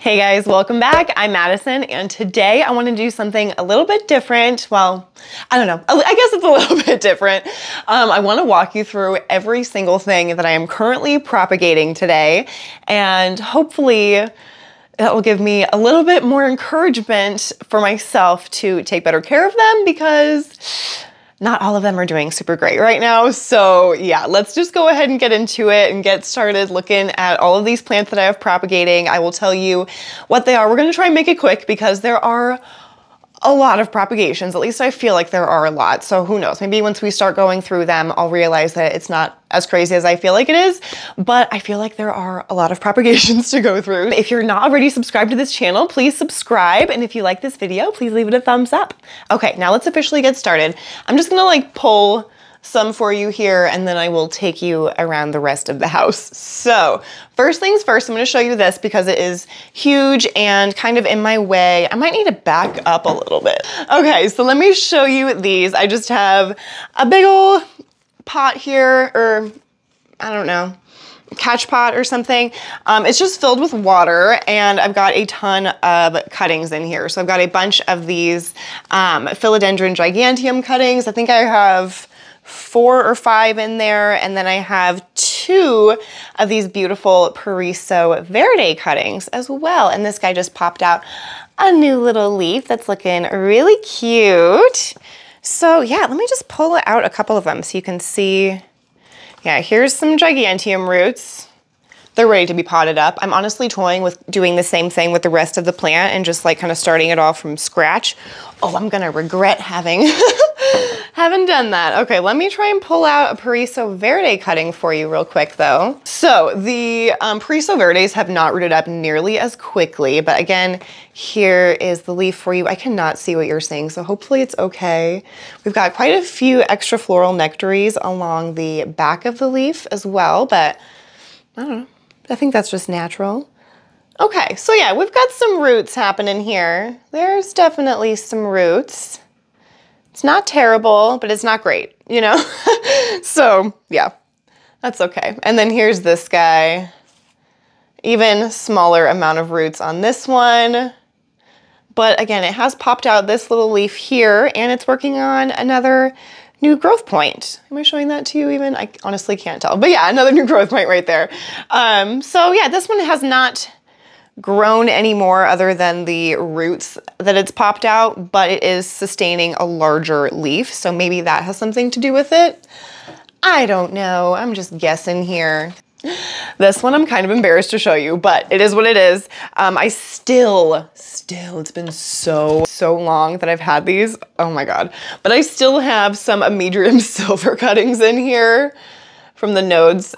Hey guys, welcome back. I'm Madison, and today I want to do something a little bit different. Well, I don't know. I guess it's a little bit different. I want to walk you through every single thing that I am currently propagating today, and hopefully it will give me a little bit more encouragement for myself to take better care of them, because not all of them are doing super great right now. So yeah, let's just go ahead and get into it and get started looking at all of these plants that I have propagating. I will tell you what they are. We're gonna try and make it quick because there are a lot of propagations. At least I feel like there are a lot. So who knows, maybe once we start going through them, I'll realize that it's not as crazy as I feel like it is, but I feel like there are a lot of propagations to go through. If you're not already subscribed to this channel, please subscribe. And if you like this video, please leave it a thumbs up. Okay, now let's officially get started. I'm just gonna pull some for you here, and then I will take you around the rest of the house. So first things first, I'm gonna show you this because it is huge and kind of in my way. I might need to back up a little bit. Okay, so let me show you these. I just have a big old pot here, or I don't know, catch pot or something. It's just filled with water, and I've got a ton of cuttings in here. So I've got a bunch of these Philodendron giganteum cuttings. I think I have 4 or 5 in there, and then I have 2 of these beautiful Paraiso Verde cuttings as well. And this guy just popped out a new little leaf that's looking really cute. So yeah, let me just pull out a couple of them so you can see. Yeah, here's some giganteum roots. They're ready to be potted up. I'm honestly toying with doing the same thing with the rest of the plant and just kind of starting it all from scratch. Oh, I'm gonna regret having haven't done that. Okay, let me try and pull out a Paraiso Verde cutting for you real quick though. So the Paraiso Verdes have not rooted up nearly as quickly, but again, here is the leaf for you. I cannot see what you're seeing, so hopefully it's okay. We've got quite a few extra floral nectaries along the back of the leaf as well, but I don't know. I think that's just natural. Okay, so yeah, we've got some roots happening here. There's definitely some roots. It's not terrible, but it's not great, you know? So yeah, that's okay. And then here's this guy. Even smaller amount of roots on this one. But again, it has popped out this little leaf here, and it's working on another new growth point. Am I showing that to you even? I honestly can't tell, but yeah, another new growth point right there. So yeah, this one has not grown anymore other than the roots that it's popped out, but it is sustaining a larger leaf. So maybe that has something to do with it. I don't know, I'm just guessing here. This one I'm kind of embarrassed to show you, but it is what it is. I still, it's been so long that I've had these. Oh my God. But I still have some Amedrium silver cuttings in here from the nodes.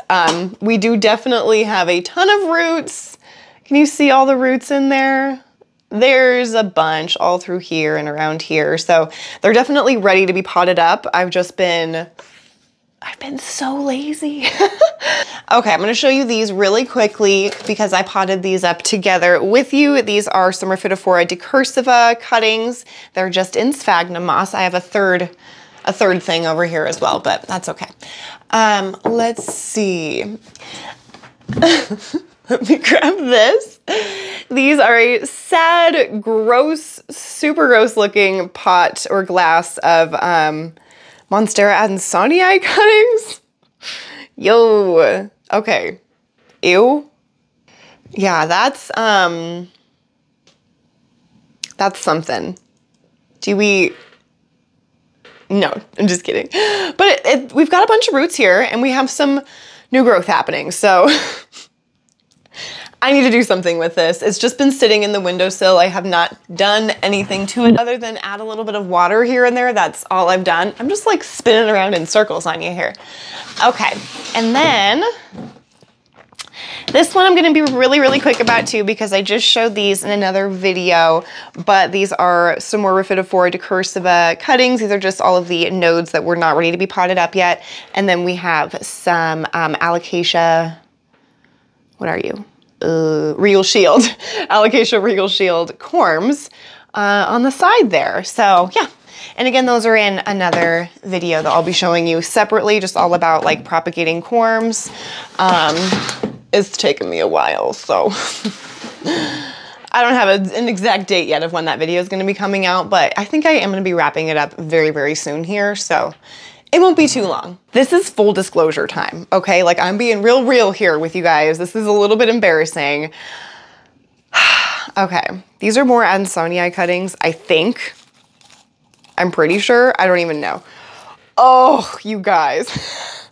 We do definitely have a ton of roots. Can you see all the roots in there? There's a bunch all through here and around here. So they're definitely ready to be potted up. I've been so lazy. Okay, I'm gonna show you these really quickly because I potted these up together with you. These are some Rephotophora decursiva cuttings. They're just in sphagnum moss. I have a third thing over here as well, but that's okay. Let's see. Let me grab this. These are a sad, gross, super gross looking pot or glass of Monstera adansonii cuttings. Yo, okay. Ew. Yeah, that's something. No, I'm just kidding. But we've got a bunch of roots here, and we have some new growth happening, so I need to do something with this. It's just been sitting in the windowsill. I have not done anything to it other than add a little bit of water here and there. That's all I've done. I'm just spinning around in circles on you here. Okay, and then this one I'm gonna be really quick about too because I just showed these in another video, but these are some more Rephotophora decursiva cuttings. These are just all of the nodes that were not ready to be potted up yet. And then we have some Alocasia, what are you? Regal Shield, Alocasia Regal Shield corms on the side there. So yeah, and again, those are in another video that I'll be showing you separately, just all about propagating corms. It's taken me a while, so I don't have an exact date yet of when that video is going to be coming out, but I think I am going to be wrapping it up very, very soon here, so it won't be too long. This is full disclosure time, okay? Like, I'm being real here with you guys. This is a little bit embarrassing. Okay, these are more Ansonii cuttings, I think. I'm pretty sure. I don't even know. Oh, you guys.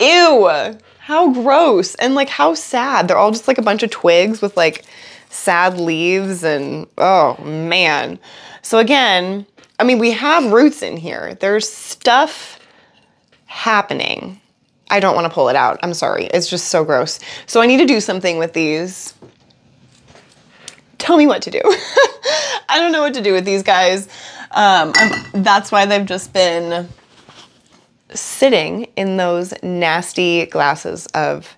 Ew, how gross. And like, how sad. They're all just like a bunch of twigs with like sad leaves and oh man. So again, I mean, we have roots in here. There's stuff happening. I don't want to pull it out. I'm sorry. It's just so gross. So I need to do something with these. Tell me what to do. I don't know what to do with these guys. That's why they've just been sitting in those nasty glasses of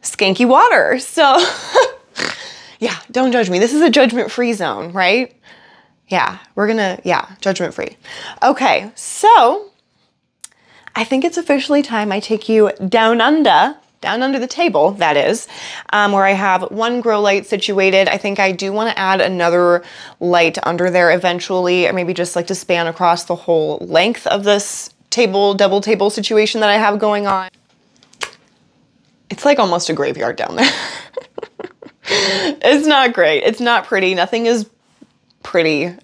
skanky water. So yeah, don't judge me. This is a judgment-free zone, right? Yeah, judgment-free. Okay, so I think it's officially time I take you down under the table, that is, where I have one grow light situated. I think I do want to add another light under there eventually, or maybe just like to span across the whole length of this table, double table situation that I have going on. It's like almost a graveyard down there. It's not great. It's not pretty. Nothing is pretty.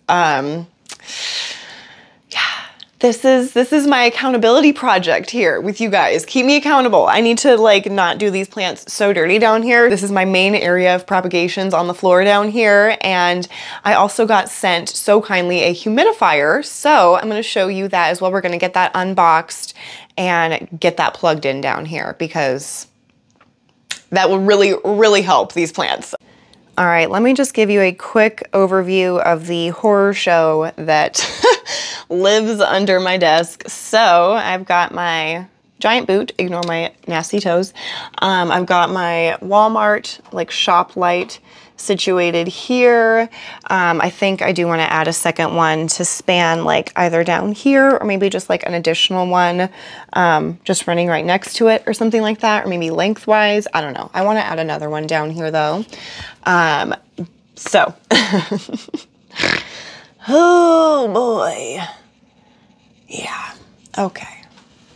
This is my accountability project here with you guys. Keep me accountable. I need to like not do these plants so dirty down here. This is my main area of propagations on the floor down here. And I also got sent so kindly a humidifier. So I'm gonna show you that as well. We're gonna get that unboxed and get that plugged in down here because that will really, really help these plants. All right, let me just give you a quick overview of the horror show that lives under my desk. So I've got my giant boot, ignore my nasty toes. I've got my Walmart like shop light situated here. I think I do want to add a second one to span like either down here or maybe just like an additional one just running right next to it or something like that, or maybe lengthwise. I don't know. I want to add another one down here though. So, oh boy. Yeah, okay.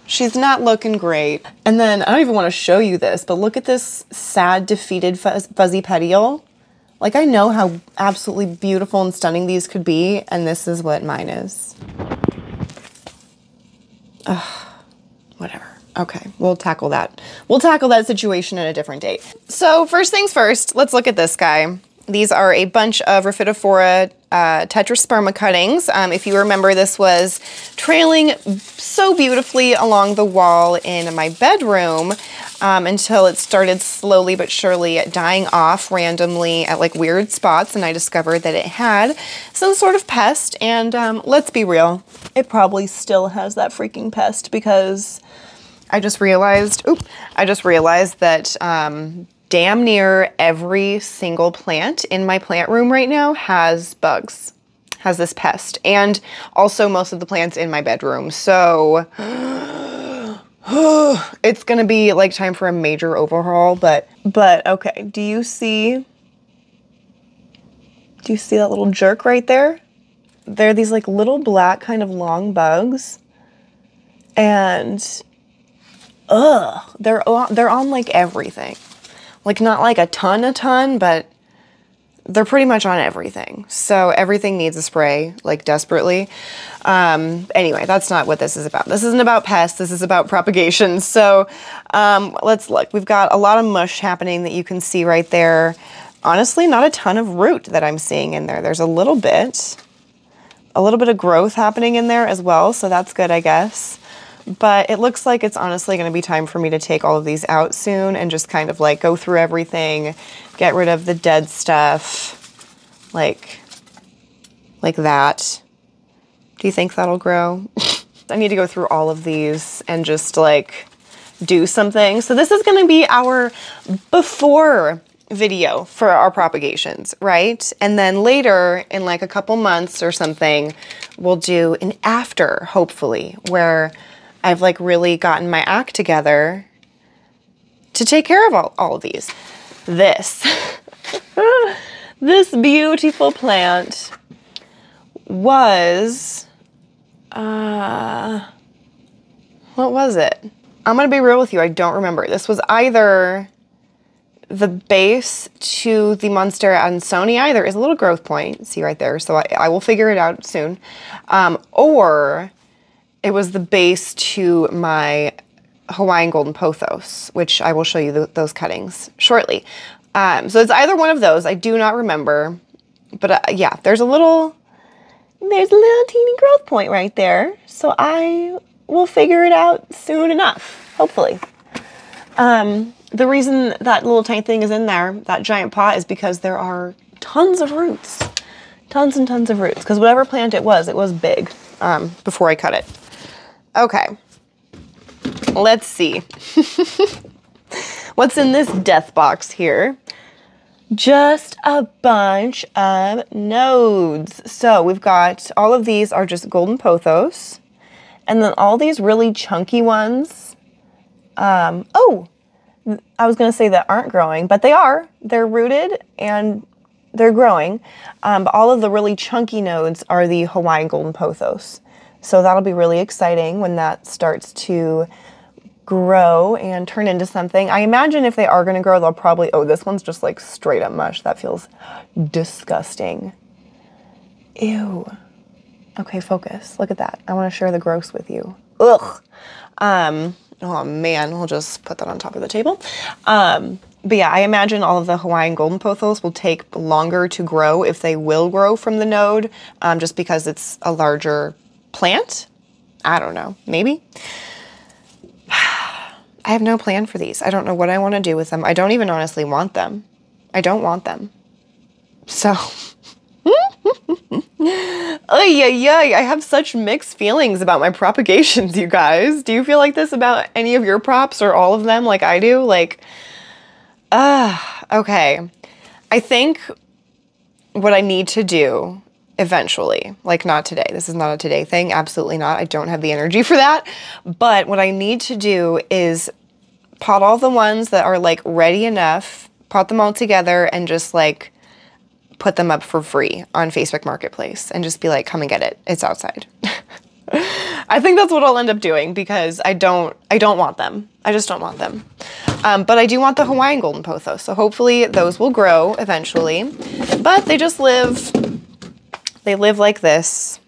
She's not looking great. And then I don't even want to show you this, but look at this sad, defeated fuzzy petiole. Like, I know how absolutely beautiful and stunning these could be, and this is what mine is. Ugh, whatever. Okay, we'll tackle that. We'll tackle that situation at a different date. So first things first, let's look at this guy. These are a bunch of Raphidophora tetrasperma cuttings. If you remember, this was trailing so beautifully along the wall in my bedroom until it started slowly but surely dying off randomly at like weird spots, and I discovered that it had some sort of pest, and let's be real, it probably still has that freaking pest because I just realized that damn near every single plant in my plant room right now has bugs, has this pest, and also most of the plants in my bedroom. So it's gonna be like time for a major overhaul, but okay. Do you see that little jerk right there? They're these like little black kind of long bugs, and they're on like everything. Like not like a ton, but they're pretty much on everything. So everything needs a spray, like desperately. Anyway, that's not what this is about. This isn't about pests, this is about propagation. So let's look. We've got a lot of mush happening that you can see right there. Honestly, not a ton of root that I'm seeing in there. There's a little bit of growth happening in there as well. So that's good, I guess. But it looks like it's honestly going to be time for me to take all of these out soon and just kind of like go through everything, get rid of the dead stuff, like that. Do you think that'll grow? I need to go through all of these and just like do something. So this is going to be our before video for our propagations, right? And then later in like a couple months or something, we'll do an after, hopefully, where I've like really gotten my act together to take care of all of these. This This beautiful plant was, what was it? I'm gonna be real with you, I don't remember. This was either the base to the Monstera Ansonii. There is a little growth point, see right there, so I will figure it out soon. Or it was the base to my Hawaiian Golden Pothos, which I will show you those cuttings shortly. So it's either one of those, I do not remember. But yeah, there's a little teeny growth point right there. So I will figure it out soon enough, hopefully. The reason that little tiny thing is in there, that giant pot, is because there are tons of roots. Tons and tons of roots. Because whatever plant it was big before I cut it. Okay. Let's see. What's in this death box here? Just a bunch of nodes. So we've got, all of these are just golden pothos. And then all these really chunky ones. Oh, I was going to say that aren't growing, but they are. They're rooted and they're growing. But all of the really chunky nodes are the Hawaiian Golden Pothos. So that'll be really exciting when that starts to grow and turn into something. I imagine if they are going to grow, they'll probably, oh, this one's just like straight up mush. That feels disgusting. Ew. Okay, focus. Look at that. I want to share the gross with you. Ugh. Oh man, we'll just put that on top of the table. But yeah, I imagine all of the Hawaiian Golden Pothos will take longer to grow, if they will grow from the node, just because it's a larger plant. I don't know, maybe. I have no plan for these. I don't know what I want to do with them. I don't even honestly want them. I don't want them. So, I have such mixed feelings about my propagations, you guys. Do you feel like this about any of your props or all of them like I do? Like, okay. I think what I need to do eventually, like not today, this is not a today thing, absolutely not. I don't have the energy for that. But what I need to do is pot all the ones that are like ready enough, pot them all together and just like put them up for free on Facebook Marketplace and just be like, come and get it. It's outside. I think that's what I'll end up doing because I don't want them. I just don't want them. But I do want the Hawaiian Golden Pothos. So hopefully those will grow eventually, but they just live, they live like this.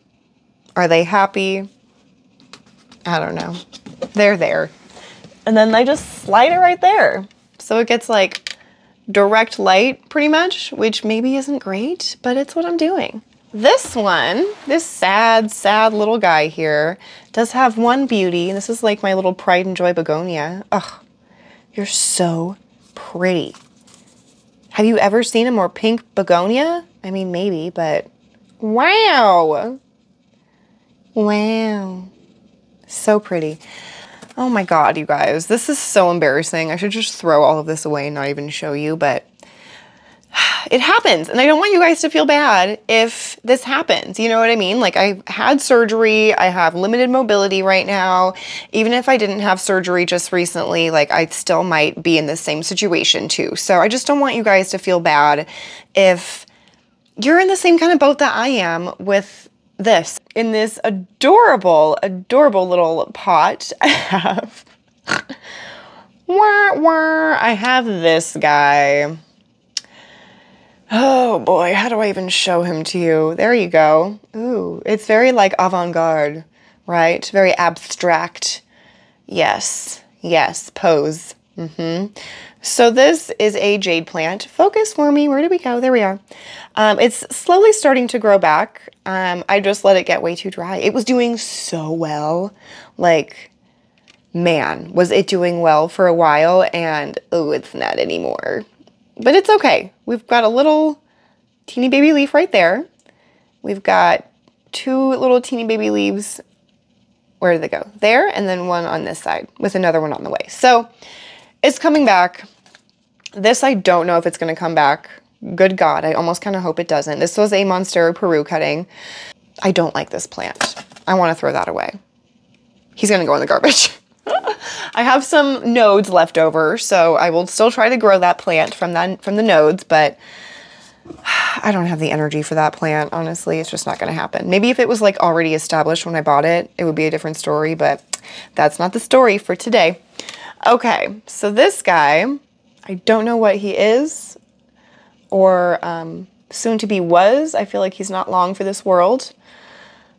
Are they happy? I don't know. They're there. And then they just slide it right there. So it gets like direct light pretty much, which maybe isn't great, but it's what I'm doing. This one, this sad, sad little guy here does have one beauty. This is like my little pride and joy begonia. Ugh, you're so pretty. Have you ever seen a more pink begonia? I mean, maybe, but wow. Wow. So pretty. Oh my God, you guys, this is so embarrassing. I should just throw all of this away and not even show you, but it happens. And I don't want you guys to feel bad if this happens. You know what I mean? Like I had surgery, I have limited mobility right now. Even if I didn't have surgery just recently, like I still might be in the same situation too. So I just don't want you guys to feel bad if you're in the same kind of boat that I am with this. In this adorable, adorable little pot, I have, I have this guy. Oh boy, how do I even show him to you? There you go. Ooh, it's very like avant-garde, right? Very abstract. Yes, yes, pose. So this is a jade plant. Focus for me, where did we go? There we are. It's slowly starting to grow back. I just let it get way too dry. It was doing so well. Like, man, was it doing well for a while, and oh, it's not anymore. But it's okay. We've got a little teeny baby leaf right there. We've got two little teeny baby leaves. Where did they go? There, and then one on this side with another one on the way. So it's coming back. This, I don't know if it's going to come back. Good God, I almost kind of hope it doesn't. This was a Monstera Peru cutting. I don't like this plant. I want to throw that away. He's going to go in the garbage. I have some nodes left over, so I will still try to grow that plant from the nodes, but I don't have the energy for that plant, honestly. It's just not going to happen. Maybe if it was like already established when I bought it, it would be a different story, but that's not the story for today. Okay, so this guy, I don't know what he is or soon to be was. I feel like he's not long for this world,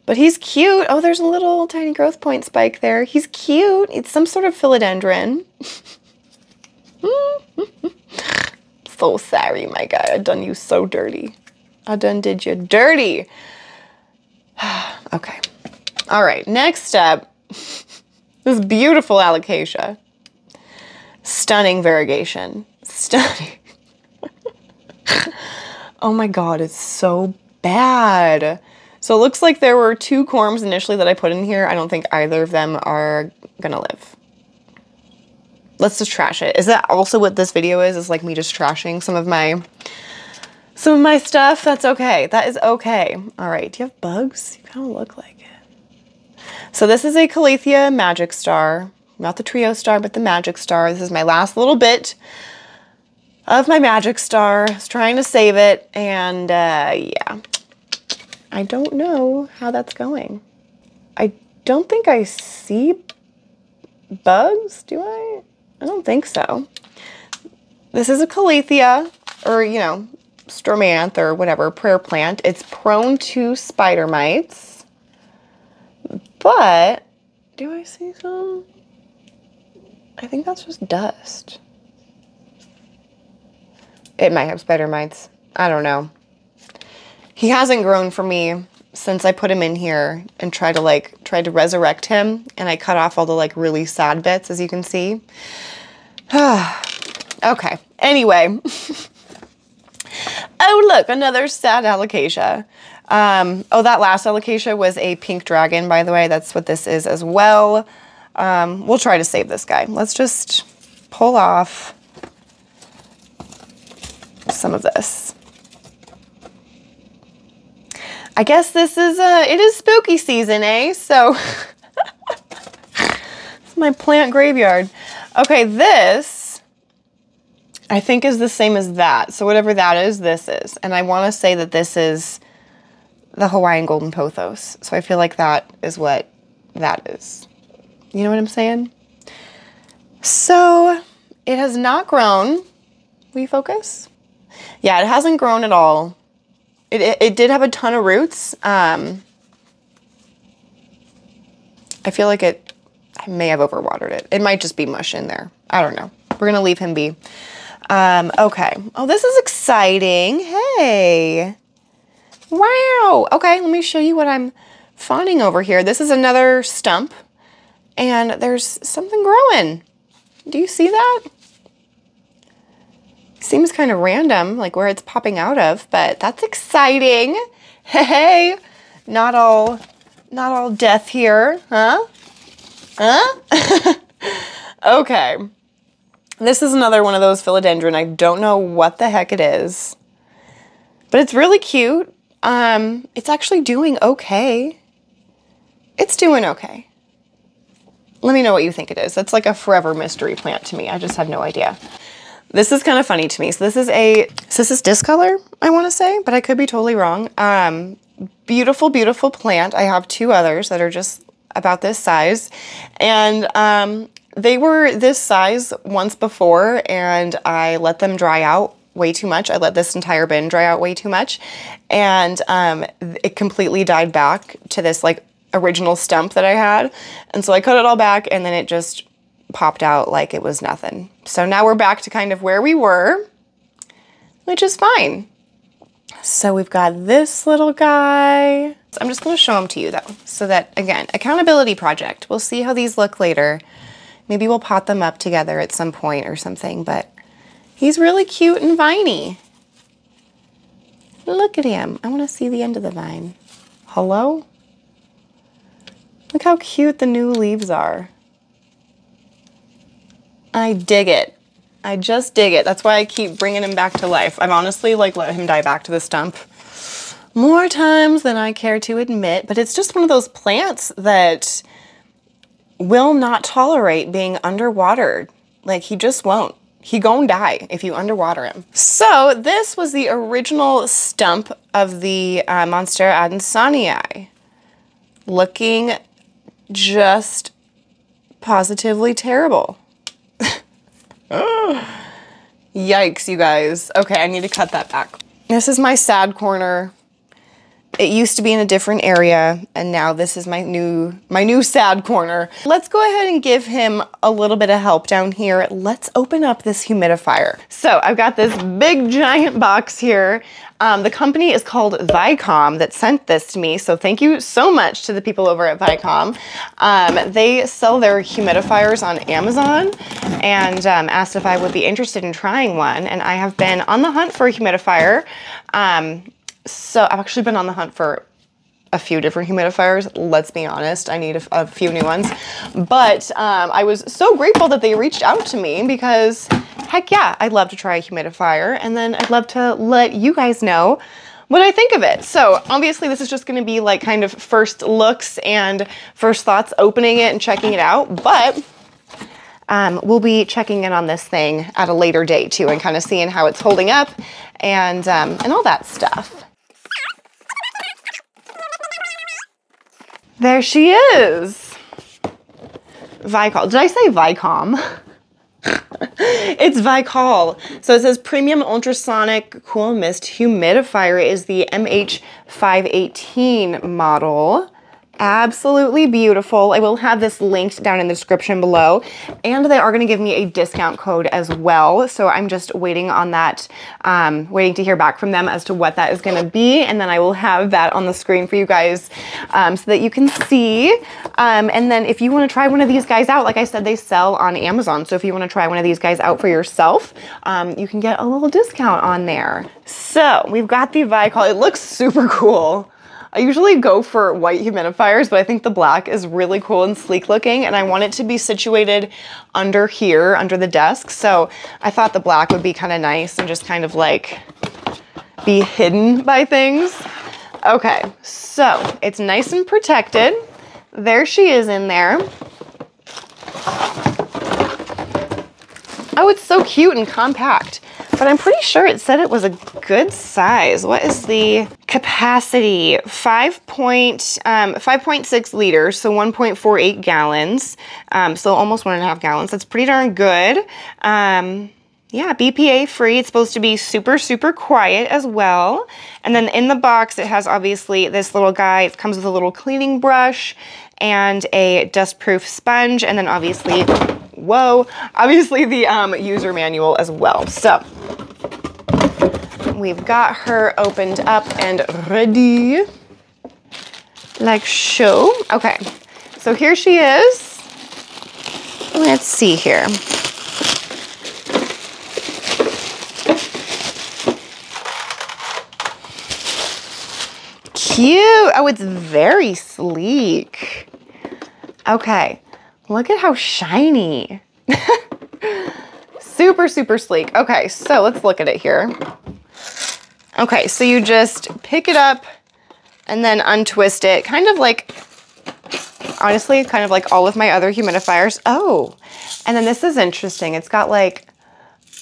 but he's cute. Oh, there's a little tiny growth point spike there. He's cute. It's some sort of philodendron. So sorry, my guy. I done you so dirty. I done did you dirty. Okay. All right, next up, this beautiful alocasia. Stunning variegation. Stunning. Oh my God, it's so bad. So it looks like there were 2 corms initially that I put in here. I don't think either of them are gonna live. Let's just trash it. Is that also what this video is? Is like me just trashing some of my stuff? That's okay. That is okay. All right, do you have bugs? You kind of look like it. So this is a Calathea Magic Star. Not the Trio Star, but the Magic Star. This is my last little bit of my Magic Star. I was trying to save it, and yeah. I don't know how that's going. I don't think I see bugs, do I? I don't think so. This is a Calathea, or, you know, Stromanth, or whatever, prayer plant. It's prone to spider mites, but do I see some? I think that's just dust. It might have spider mites. I don't know. He hasn't grown for me since I put him in here and tried to resurrect him, and I cut off all the like really sad bits, as you can see. Okay, anyway. Oh look, another sad alocasia. Oh, that last alocasia was a pink dragon, by the way. That's what this is as well. We'll try to save this guy. Let's just pull off some of this. I guess this is, it is spooky season, eh? So, it's my plant graveyard. Okay, this, I think is the same as that. So whatever that is, this is. And I want to say that this is the Hawaiian Golden Pothos. So I feel like that is what that is. You know what I'm saying? So, it has not grown. Will you focus? Yeah, it hasn't grown at all. It did have a ton of roots. I feel like I may have overwatered it. It might just be mush in there. I don't know. We're gonna leave him be. Okay. Oh, this is exciting. Hey. Wow. Okay, let me show you what I'm fawning over here. This is another stump, and there's something growing. Do you see that? Seems kind of random, like where it's popping out of, but that's exciting. Hey, not all death here, huh? Huh? Okay. This is another one of those philodendron. I don't know what the heck it is, but it's really cute. It's actually doing okay. It's doing okay. Let me know what you think it is. That's like a forever mystery plant to me. I just have no idea. This is kind of funny to me. So this is discolor, I want to say, but I could be totally wrong. Beautiful, beautiful plant. I have 2 others that are just about this size. And they were this size once before, and I let them dry out way too much. I let this entire bin dry out way too much. And it completely died back to this like original stump that I had. And so I cut it all back, and then it just popped out like it was nothing. So now we're back to kind of where we were, which is fine. So we've got this little guy. I'm just gonna show them to you though, so that, again, accountability project. We'll see how these look later. Maybe we'll pot them up together at some point or something, but he's really cute and viney. Look at him. I wanna see the end of the vine. Hello? Look how cute the new leaves are. I dig it. I just dig it. That's why I keep bringing him back to life. I've honestly like let him die back to the stump more times than I care to admit, but it's just one of those plants that will not tolerate being underwatered. Like, he just won't. He gon' die if you underwater him. So this was the original stump of the Monstera adansonii. Looking just positively terrible. Yikes, you guys. Okay, I need to cut that back. This is my sad corner. It used to be in a different area, and now this is my new sad corner. Let's go ahead and give him a little bit of help down here. Let's open up this humidifier. So I've got this big giant box here. The company is called Vycom that sent this to me, so thank you so much to the people over at Vycom. They sell their humidifiers on Amazon and asked if I would be interested in trying one, and I have been on the hunt for a humidifier. So I've actually been on the hunt for a few different humidifiers. Let's be honest, I need a few new ones. But I was so grateful that they reached out to me because heck yeah, I'd love to try a humidifier, and then I'd love to let you guys know what I think of it. So obviously this is just gonna be like kind of first looks and first thoughts opening it and checking it out, but we'll be checking in on this thing at a later date too and kind of seeing how it's holding up and all that stuff. There she is. Vycol. Did I say Vycom? It's Vycol. So it says Premium Ultrasonic Cool Mist Humidifier is the MH518 model. Absolutely beautiful. I will have this linked down in the description below, and they are going to give me a discount code as well. So I'm just waiting on that, waiting to hear back from them as to what that is going to be, and then I will have that on the screen for you guys so that you can see. And then if you want to try one of these guys out, like I said, they sell on Amazon. So if you want to try one of these guys out for yourself, you can get a little discount on there. So we've got the Vycol. It looks super cool. I usually go for white humidifiers, but I think the black is really cool and sleek looking, and I want it to be situated under here, under the desk. So I thought the black would be kind of nice and just kind of like be hidden by things. Okay, so it's nice and protected. There she is in there. Oh, it's so cute and compact. But I'm pretty sure it said it was a good size. What is the capacity? 5.6 liters, so 1.48 gallons. So almost 1.5 gallons. That's pretty darn good. Yeah, BPA free. It's supposed to be super, super quiet as well. And then in the box, it has obviously this little guy. It comes with a little cleaning brush and a dust-proof sponge. And then obviously, whoa, obviously the user manual as well. So we've got her opened up and ready, like so. Okay, so here she is. Let's see here. Cute. Oh, it's very sleek. Okay, look at how shiny. Super, super sleek. Okay, so let's look at it here. Okay, so you just pick it up and then untwist it. Kind of like, honestly, kind of like all of my other humidifiers. Oh, and then this is interesting. It's got like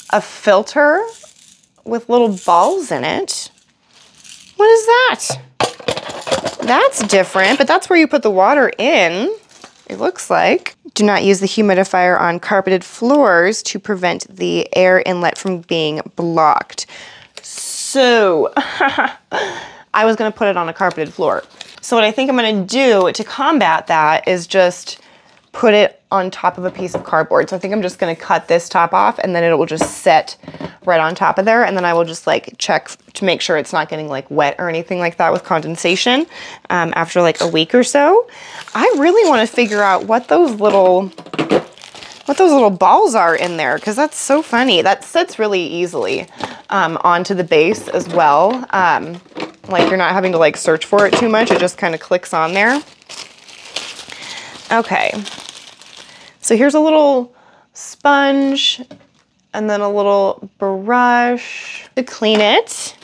a filter with little balls in it. What is that? That's different, but that's where you put the water in, it looks like. Do not use the humidifier on carpeted floors to prevent the air inlet from being blocked. So, I was gonna put it on a carpeted floor. So what I think I'm gonna do to combat that is just put it on top of a piece of cardboard. So I think I'm just gonna cut this top off and then it will just set right on top of there. And then I will just like check to make sure it's not getting like wet or anything like that with condensation after like a week or so. I really wanna figure out what those little balls are in there, because that's so funny. That sits really easily onto the base as well. Like you're not having to like search for it too much. It just kind of clicks on there. Okay, so here's a little sponge and then a little brush to clean it.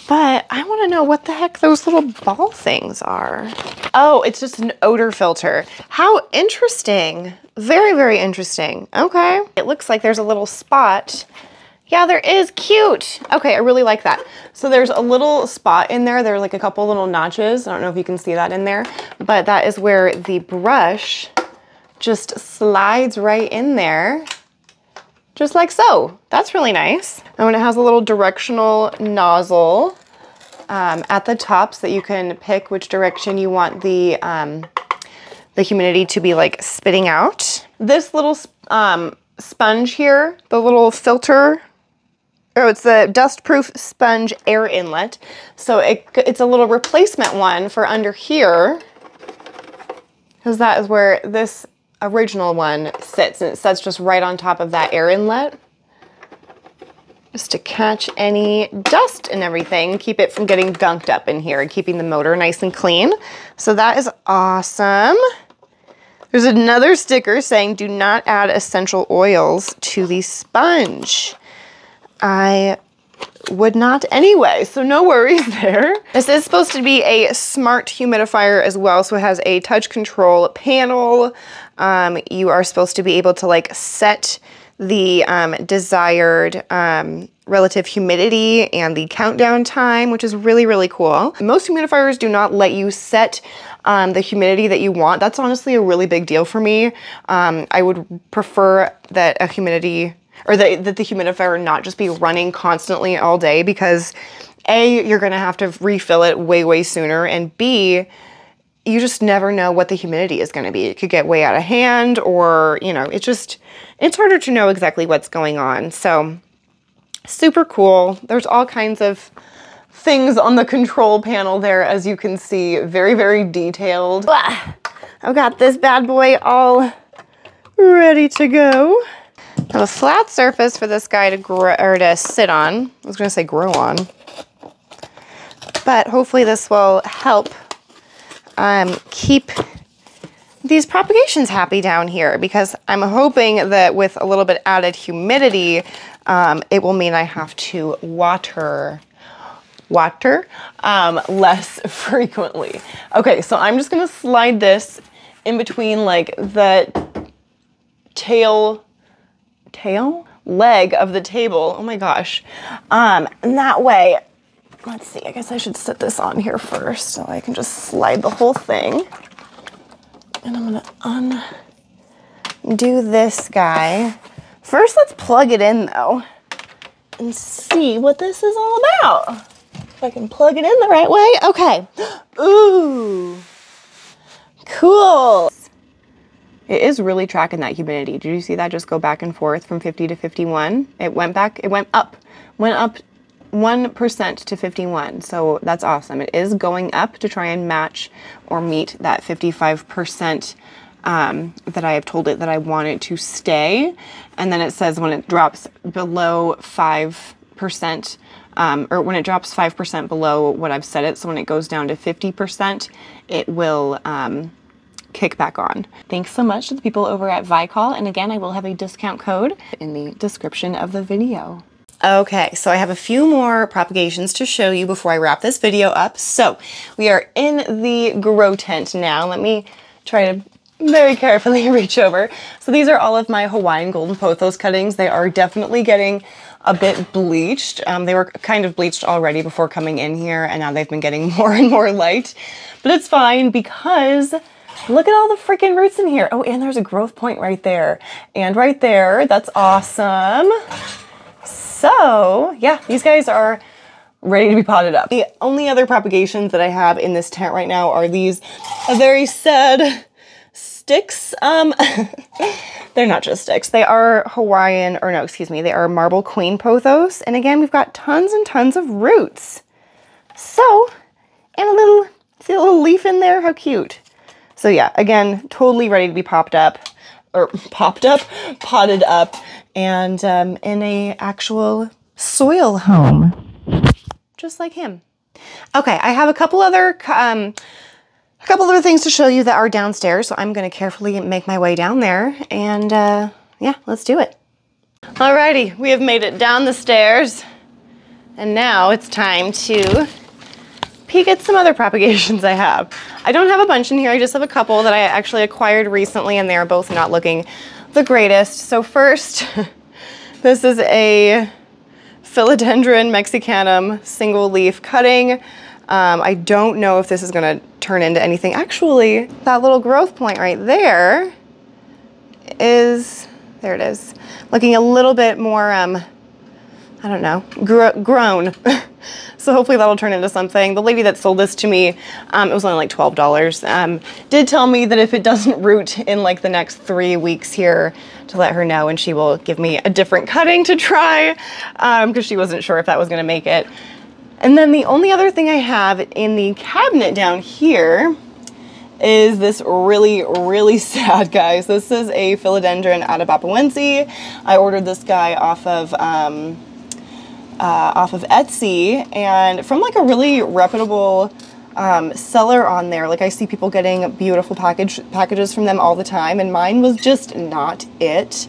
But I want to know what the heck those little ball things are. Oh, it's just an odor filter. How interesting. Very, very interesting. Okay. It looks like there's a little spot. Yeah, there is. Cute. Okay, I really like that. So there's a little spot in there. There are like a couple little notches. I don't know if you can see that in there, but that is where the brush just slides right in there, just like so. That's really nice. And when it has a little directional nozzle at the top so that you can pick which direction you want the humidity to be like spitting out. This little sponge here, the little filter, oh, it's the dust-proof sponge air inlet. So it's a little replacement one for under here, because that is where this original one sits, and it sits just right on top of that air inlet, just to catch any dust and everything, keep it from getting gunked up in here and keeping the motor nice and clean. So that is awesome. There's another sticker saying, do not add essential oils to the sponge. I would not anyway, so no worries there. This is supposed to be a smart humidifier as well, so it has a touch control panel. You are supposed to be able to like set the desired relative humidity and the countdown time, which is really, really cool. Most humidifiers do not let you set the humidity that you want. That's honestly a really big deal for me. I would prefer that a humidity, or that the humidifier not just be running constantly all day, because A, you're gonna have to refill it way, way sooner, and B, you just never know what the humidity is gonna be. It could get way out of hand, or, you know, it's harder to know exactly what's going on. So super cool. There's all kinds of things on the control panel there, as you can see, very, very detailed. I've got this bad boy all ready to go. I have a flat surface for this guy to grow, or to sit on. I was gonna say grow on, but hopefully this will help keep these propagations happy down here, because I'm hoping that with a little bit added humidity, it will mean I have to water less frequently. Okay, so I'm just gonna slide this in between like the leg of the table. Oh my gosh. And that way, let's see, I guess I should set this on here first so I can just slide the whole thing. And I'm gonna undo this guy. First, let's plug it in though and see what this is all about. If I can plug it in the right way. Okay. Ooh, cool. It is really tracking that humidity. Did you see that just go back and forth from 50 to 51? It went up 1% to 51. So that's awesome. It is going up to try and match or meet that 55% that I have told it that I want it to stay. And then it says when it drops below 5%, or when it drops 5% below what I've set it, so when it goes down to 50%, it will kick back on. Thanks so much to the people over at Vycol, and again, I will have a discount code in the description of the video. Okay, so I have a few more propagations to show you before I wrap this video up. So we are in the grow tent now. Let me try to very carefully reach over. So these are all of my Hawaiian golden pothos cuttings. They are definitely getting a bit bleached. They were kind of bleached already before coming in here, and now they've been getting more and more light, but it's fine because look at all the freaking roots in here. Oh, and there's a growth point right there and right there. That's awesome. So yeah, these guys are ready to be potted up. The only other propagations that I have in this tent right now are these very sad sticks. They're not just sticks. They are Hawaiian, or no, excuse me, they are Marble Queen pothos. And again, we've got tons and tons of roots. So, and a little, see a little leaf in there? How cute. So yeah, again, totally ready to be potted up, and in a actual soil home, just like him. Okay, I have a couple other things to show you that are downstairs, so I'm gonna carefully make my way down there, and yeah, let's do it. Alrighty, we have made it down the stairs, and now it's time to peek at some other propagations I have. I don't have a bunch in here. I just have a couple that I actually acquired recently, and they're both not looking the greatest. So first, this is a Philodendron mexicanum single leaf cutting. I don't know if this is gonna turn into anything. Actually, that little growth point right there is, there it is, looking a little bit more, I don't know, grown. So hopefully that'll turn into something. The lady that sold this to me, it was only like $12, did tell me that if it doesn't root in like the next 3 weeks here, to let her know, and she will give me a different cutting to try, because she wasn't sure if that was gonna make it. And then the only other thing I have in the cabinet down here is this really, really sad guy. So this is a Philodendron Atabapoense. I ordered this guy off of Etsy, and from like a really reputable seller on there. Like I see people getting beautiful packages from them all the time, and mine was just not it.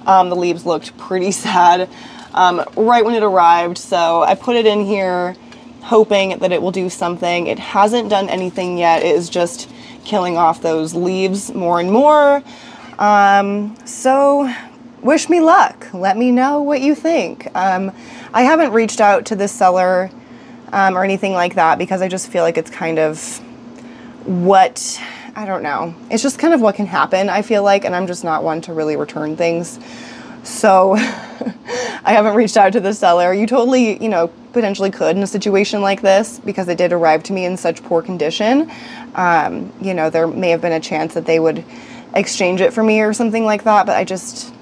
The leaves looked pretty sad right when it arrived, so I put it in here hoping that it will do something. It hasn't done anything yet. It is just killing off those leaves more and more. So wish me luck. Let me know what you think. I haven't reached out to this seller or anything like that, because I just feel like it's kind of what, I don't know. It's just kind of what can happen, I feel like, and I'm just not one to really return things. So I haven't reached out to the seller. You totally, you know, potentially could in a situation like this, because it did arrive to me in such poor condition. You know, there may have been a chance that they would exchange it for me or something like that, but I just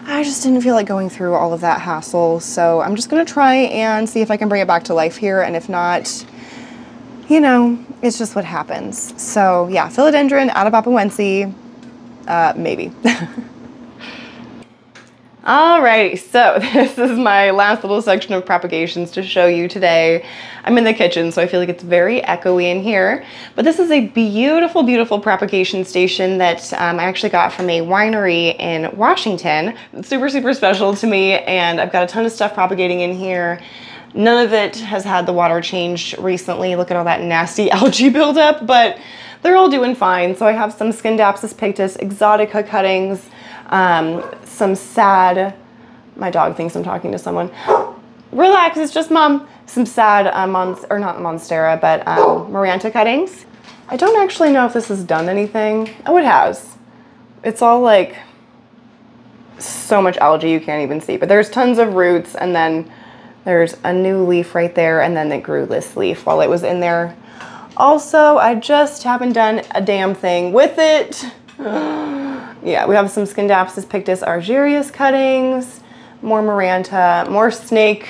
didn't feel like going through all of that hassle. So I'm just gonna try and see if I can bring it back to life here, and if not, you know, it's just what happens. So yeah, Philodendron Atabapoense, maybe. Alrighty, so this is my last little section of propagations to show you today. I'm in the kitchen, so I feel like it's very echoey in here, but this is a beautiful, beautiful propagation station that I actually got from a winery in Washington. It's super, super special to me, and I've got a ton of stuff propagating in here. None of it has had the water changed recently. Look at all that nasty algae buildup, but they're all doing fine. So I have some Scindapsus pictus exotica cuttings, some sad, my dog thinks I'm talking to someone. Relax, it's just mom. Some sad, or not Monstera, but Maranta cuttings. I don't actually know if this has done anything. Oh, it has. It's all like so much algae you can't even see, but there's tons of roots, and then there's a new leaf right there, and then it grew this leaf while it was in there. Also, I just haven't done a damn thing with it. Yeah, we have some Scindapsus pictus argyrius cuttings, more Maranta, more snake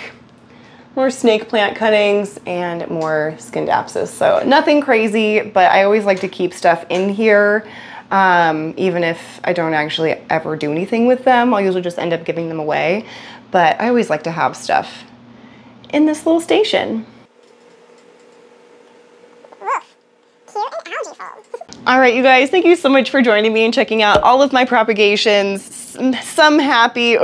plant cuttings, and more Scindapsus. So nothing crazy, but I always like to keep stuff in here, even if I don't actually ever do anything with them. I'll usually just end up giving them away, but I always like to have stuff in this little station. All right, you guys, thank you so much for joining me and checking out all of my propagations. Some happy,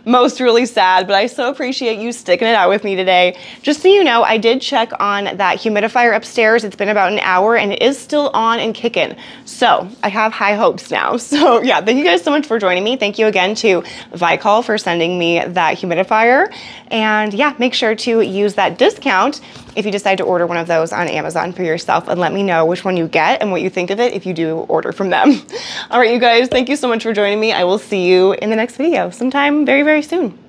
most really sad, but I so appreciate you sticking it out with me today. Just so you know, I did check on that humidifier upstairs. It's been about an hour and it is still on and kicking. So I have high hopes now. So yeah, thank you guys so much for joining me. Thank you again to Vycol for sending me that humidifier. And yeah, make sure to use that discount if you decide to order one of those on Amazon for yourself, and let me know which one you get and what you think of it if you do order from them. All right, you guys, thank you so much for joining me. I will see you in the next video sometime very, very soon.